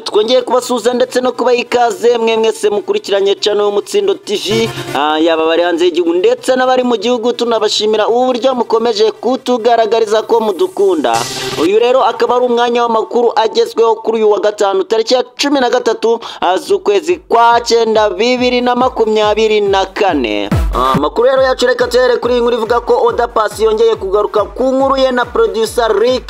Twongeye kubasuhuza ndetse no kubaha ikaze mwese mukurikiranye channel y'Umutsindo TV, yaba bari hanze y'igihugu ndetse n'abari mu gihugu. Tunabashimira uburyo mukomeje kutugaragariza ko mudukunda. Uyu rero akaba ari umwanya w'amakuru agezweho kuri uyu wa gatanu tariki ya 13 z'ukwezi kwa 9 2024. Amakuru rero yacu reka tere kuri inkuru ivuga ko Oda Paccy yongeye kugaruka ku nkuru ye na producer Rick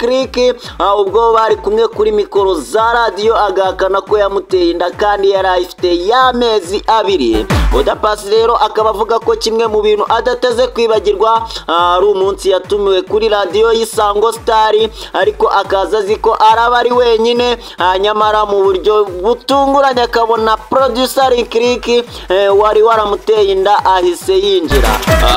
ubwo bari kumwe kuri mikoro za radio, agahakana ko yamuteye inda kandi yari ayifite y'amezi 2. Oda Paccy rero akaba avuga ko kimwe mu bintu adateze kwibagirwa ari umunsi yatumiwe kuri radio y'Isango Star, ariko akaza azi ko araba ari wenyine, nyamara mu buryo butunguranye akabona producer Rick wari waramuteye inda ahise yinjira.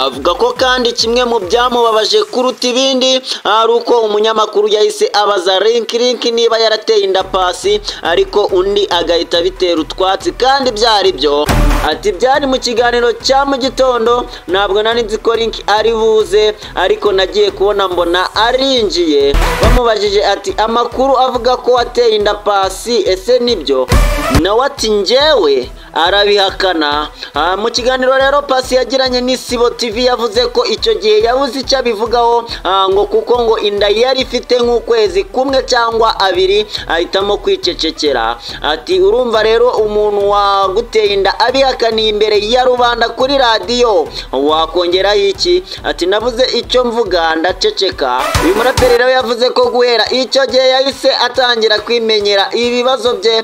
Avuga ko kandi kimwe mu byamubabaje kuruta ibindi ari uko umunyamakuru yahise abaza Rick niba yarateye inda Paccy, ariko undi agahita bitera utwatsi kandi byari byo. Ati byari mu kiganiro cya mu gitondo, ntabwo nari nzi ko Rick ari buze, ariko nagiye kubona mbona arinjiye. Bamubajije ati amakuru avuga ko wateye inda Paccy ese nibyo? Nawe ati njyewe arabihakana. Mu kiganiro rero Paccy yagiranye n'Isibo TV yavuze ko icyo gihe yabuze icyo abivugaho, ngo kuko ngo inda yari ifite nk'ukwezi kumwe cyangwa 2 ahitamo kwicecekera. Ati urumva rero umuntu waguteye inda abihakaniye imbere ya rubanda kuri radio wakongeraho iki? Ati navuze icyo mvuga ndaceceka. Uyu muraperi rero yavuze ko guhera icyo gihe yahise atangira kwimenyera ibibazo bye,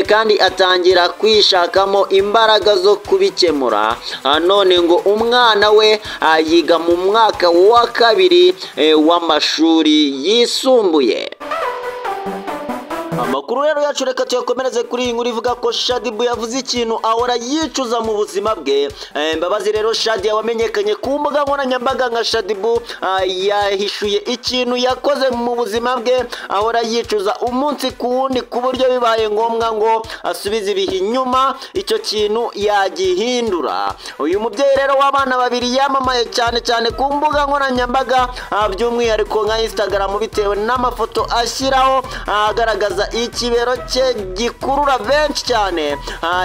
kandi atangira kwishakamo imbaraga zo kubikemura. None ngo umwana we yiga mu mwaka wa 2 w'amashuri yisumbuye. Amakuru rero yacu reka tuyakomereze kuri iyi nkuru ivuga ko Shaddy Boo yavuze ikintu ahora yicuza mu buzima bwe. Mbabazi rero Shaddy wamenyekanye ku mbuga nkoranyambaga nka Shaddy Boo yahishuye ikintu yakoze mu buzima bwe ahora yicuza umunsi ku wundi, ku buryo bibaye ngombwa ngo asubize ibihe inyuma icyo kintu yagihindura. Uyu mubyeyi rero w'abana 2 yamamaye cyane ku mbuga nkoranyambaga, by'umwihariko nka Instagram, bitewe n'amafoto ashyiraho agaragaza ikibero cye gikurura benshi cyane.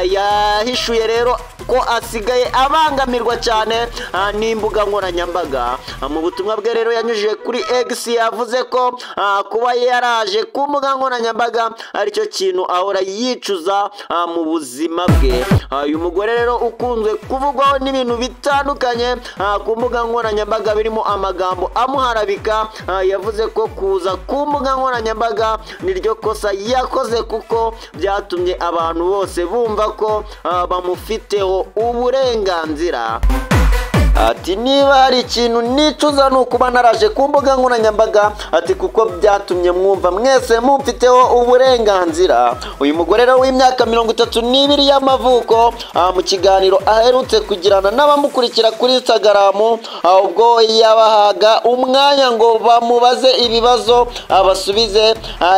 Yahishuye rero ko asigaye abangamirwa cyane n'imbuga nkoranyambaga. Mu butumwa bwe rero yanyujije kuri X yavuze ko kuba yaraje ku mbuga nkoranyambaga aricyo kintu ahora yicuza mu buzima bwe. Uyu mugore rero ukunzwe kuvugwaho n'ibintu bitandukanye ku mbuga nkoranyambaga birimo amagambo amuharabika, yavuze ko kuza ku mbuga nkoranyambaga niryo kosa yakoze, kuko byatumye abantu bose bumva ko bamufiteho uburenganzira. Ati niba hari ikintu nicuza ni ukuba naraje ku mbuga nkoranyambaga, ati kuko byatumye mwumva mwese mumfiteho uburenganzira. Uyu mugore rero w'imyaka 32 y'amavuko, mu kiganiro aherutse kugirana n'abamukurikira kuri Instagram, ubwo yabahaga umwanya ngo bamubaze ibibazo abasubize,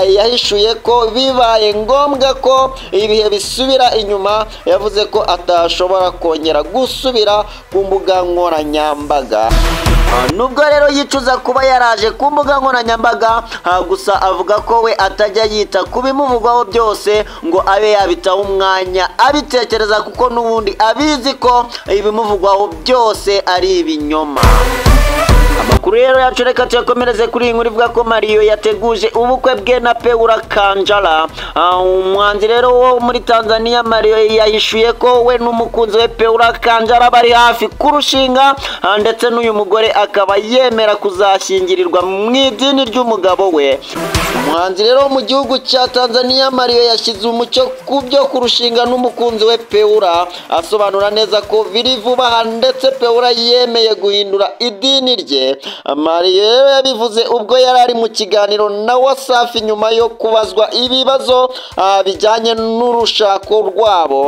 yahishuye ko bibaye ngombwa ko ibihe bisubira inyuma, yavuze ko atashobora kongera gusubira ku mbuga nkoranyambaga. Nubwo rero yicuza kuba yaraje ku mbuga nkoranyambaga, gusa avuga ko we atajya yita ku bimuvugwaho byose ngo abe yabitaho umwanya abitekereza, kuko n'ubundi abizi ko ibimuvugwaho byose ari ibinyoma. Amakuru rero yacu reka tuyakomereze kuri iyi nkuru ivuga ko Mario yateguje ubukwe bwe na Paula Kanjala. Umuhanzi rero wo muri Tanzania Mario yahishuye ko we n'umukunzi we Paula Kanjala bari hafi kurushinga, ndetse n'uyu mugore akaba yemera kuzashyingirirwa mu idini ry'umugabo we. Umuhanzi rero mu gihugu cya Tanzania Mario yashyize umucyo ku byo kurushinga n'umukunzi we Paula, asobanura neza ko biri vuba, ndetse Paula yemeye guhindura idini rye. Mario yabivuze ubwo yari ari mu kiganiro na Wasafi nyuma yo kubazwa ibibazo bijyanye n'urushako rwabo,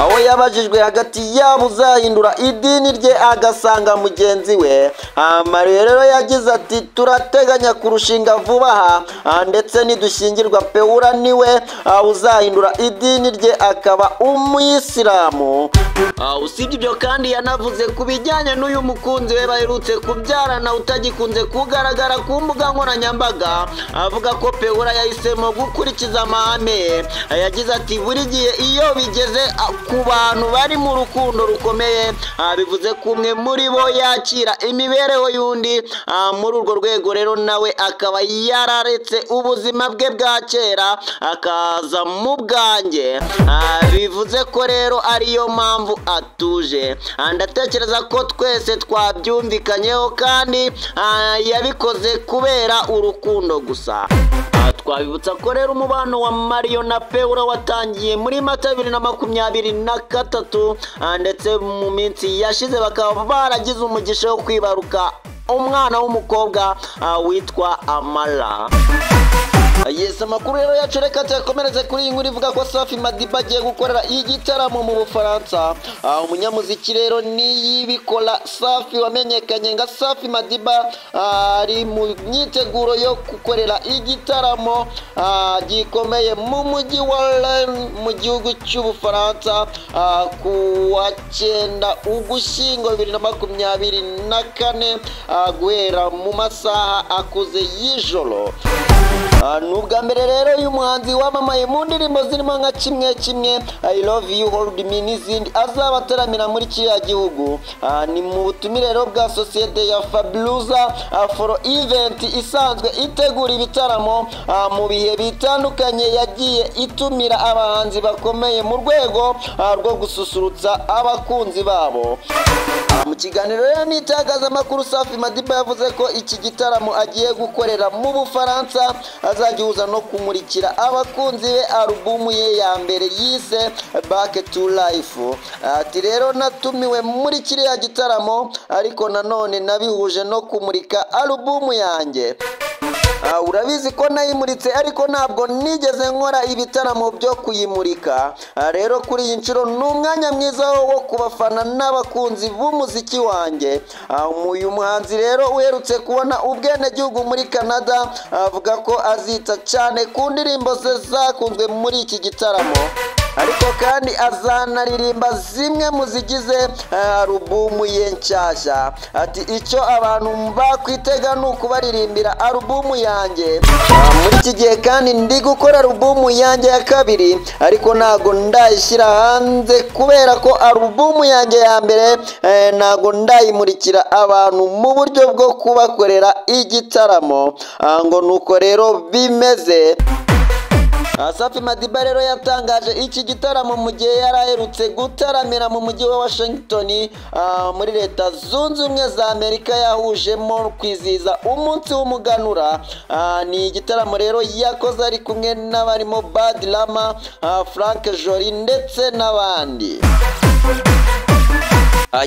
aho yabajijwe hagati yabo uzahindura idini rye agasanga mugenzi we. Mario rero yagize ati turateganya kurushinga vuba ndetse nidushyingirwa Paula niwe uzahindura idini rye akaba umuyisilamu. Usibye ibyo kandi yanavuze ku bijyanye n'uyu mukunzi we baherutse kubyara umwana utagikunze kugaragara ku mbuga nkoranyambaga avuga ko Peura yahisemo gukurikiza amahame. Yagize ati buri gihe iyo bigeze ku bantu bari mu rukundo rukomeye bivuze ko umwe muri bo yakira imibereho y'undi. Muri urwo rwego rero nawe akaba yararetse ubuzima bwe bwa kera akaza mu bwanjye. Bivuze ko rero ariyo mpamvu atuje. Ndatekereza ko twese twabyumvikanyeho kandi yabikoze kubera urukundo gusa. Twabibutsa ko rero umubano wa Mario na Peura watangiye muri Mata 2023 ndetse mu minsi yashize bakaba baragize umugisha wo kwibaruka umwana w'umukobwa witwa Amara. Yes, amakuru rero yacu reka tuyakomereze kuri iyi nkuru ivuga ko Safi Madiba agiye gukorera igitaramo mu Bufaransa. Umunyamuziki rero niyibikora Safi wamenyekanye nka Safi Madiba ari mu myiteguro yo gukorera igitaramo gikomeye mu mujyi wa Rennes mu gihugu cy'Ubufaransa ku wa 9 Ugushyingo 2024 guhera mu masaha akuze y'ijoro. Nubwa mbere rero uyu muhanzi wamamaye mu ndirimbo zirimo nka kimwe I love you hold me n'izindi azaba ataramira muri kiriya gihugu. Ni mu butumire rero bwa sosiyete ya Fabulosa for event isanzwe itegura ibitaramo mu bihe bitandukanye yagiye itumira abahanzi bakomeye mu rwego rwo gususurutsa abakunzi babo. Mu kiganiro rero n'itangazamakuru Safi Madiba yavuze ko iki gitaramo agiye gukorera mu Bufaransa azagihuza no kumurikira abakunzi be alubumu ye ya mbere yise Back to Life. Ati rero natumiwe muri kiriya gitaramo ariko nanone nabihuje no kumurika alubumu yanjye. Urabizi ko nayimuritse ariko ntabwo nigeze nkora ibitaramo byo kuyimurika. Rero kuri iyi nshuro ni umwanya mwiza wo kubafana n'abakunzi b'umuziki wanjye. Uyu muhanzi rero uherutse kubona ubwenegihugu muri Canada avuga ko azita cyane ku ndirimbo ze zakunzwe muri iki gitaramo, ariko kandi azanaririmba zimwe mu zigize alubumu ye nshyashya. Ati icyo abantu bakwitega ni ukubaririmbira alubumu yanjye. Muri iki gihe kandi ndi gukora alubumu yanjye ya kabiri ariko ntago ndayishyira hanze kubera ko alubumu yanjye ya mbere ntago ndayimurikira abantu mu buryo bwo kubakorera igitaramo. Ngo nuko rero bimeze. Safi Madiba rero yatangaje iki gitaramo mu gihe yaraherutse gutaramira mu mujyi wa Washington muri Leta Zunze Ubumwe za Amerika yahujemo kwizihiza umunsi w'umuganura. Ni igitaramo rero yakoze ari kumwe n'abarimo Bad Rama, Frank Jolie ndetse n'abandi.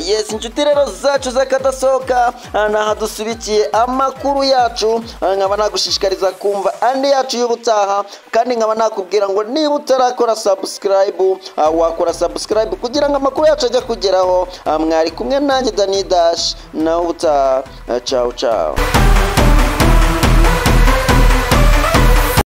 Yes, inshuti rero zacu zakadasohoka nahadusubikiye amakuru yacu. Nkaba nagushishikariza kumva andi yacu y'ubutaha kandi nkaba nakubwira ngo niba utarakora subscribe wakora subscribe kugira ngo amakuru yacu ajya kugeraho. Mwari kumwe nanjye Dani Dash na ubutaha. Ciao ciao.